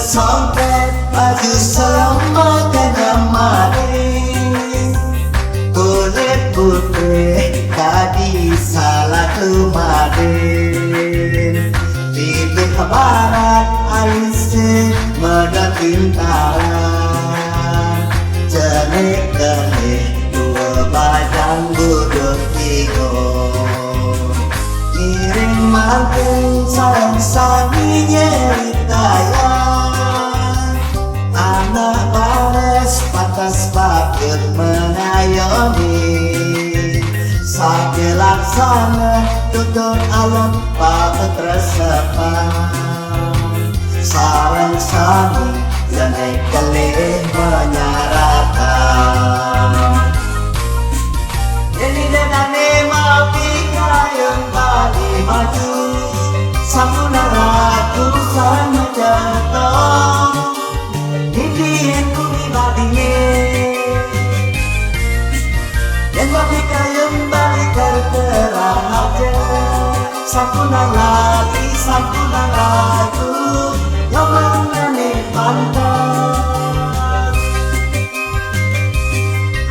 songket baju selamat dan manis, kulit putih tadi salah kemarin, bibir barat alisnya medang pintaran, jenik-jenik dua badan buduk tigo, ngiring makin sayang sami nyeritayan, anak bares patas bakit mengayomi, sakit laksana tutur alam pak tersepan, sarang sami jenek kelih menyaratan. Jadi denane mapi kayang bali maju, sampuna ratu sama jatuh, indian kumi badingin. Dan mapi kayang bali terterang aja, sampuna ratu, yang menane pantas.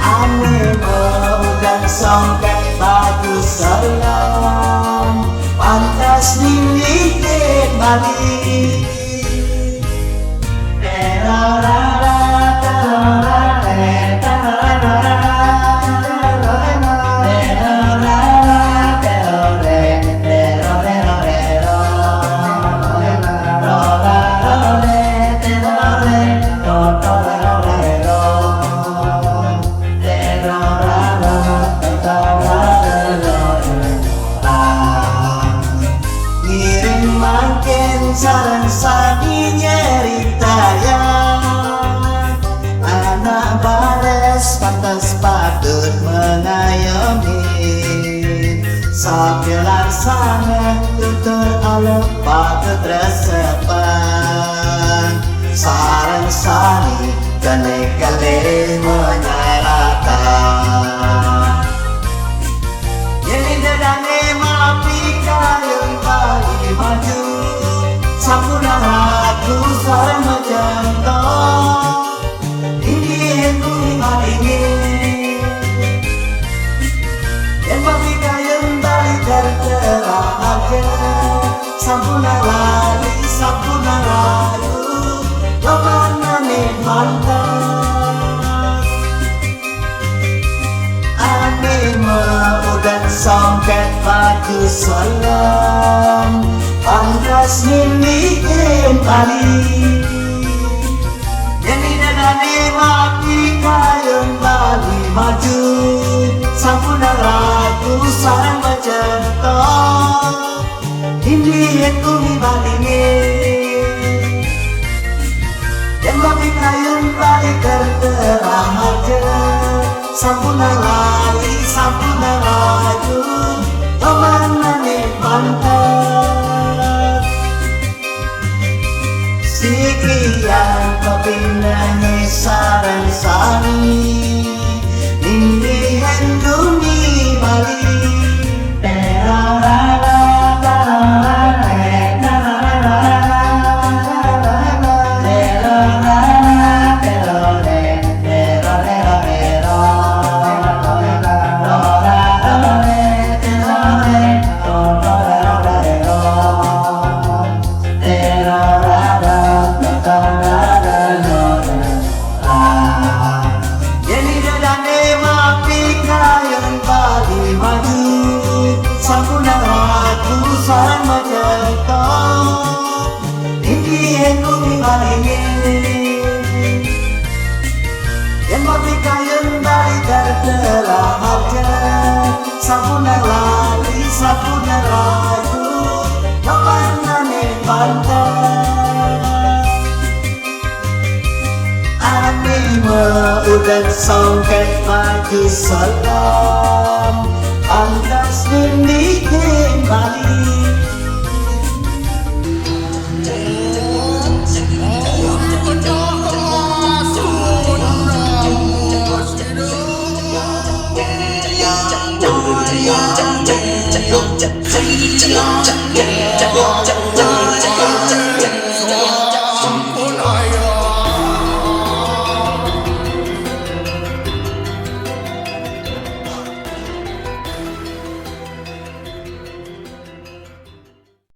Ane mau dan songket baju selam, pantas dimiliki Bali. Sarang sani nyeritayan, anak bares pantas patut mengayomi, sambil laksana tutur alam patut resepan, sarang sani jenek kelih menyalakan. Jadi dedane mapi kayang bali maju, sampuna ratu sama jantong, indian kumi badingin. Dan mapi kayang bali terterang aja, sampuna ratu, yomanane mantas. Ane mau dan songket baju selam, pantas dimiliki Bali. Jadi denane mapi kayang bali maju, sampuna ratu sarang macetong, indian kumi badingin. Dan mapi kayang bali terterang aja, sampuna ratu, yomanane pantas. Sekian kepinane sarang sani, indian kumi Bali. Sarang macetong, indian kumi badingin. Dan mapi kayang bali tertelah aja, sampuna ratu, yomanane pantas. Ane mau dan songket baju selam, pantas dimiliki Bali.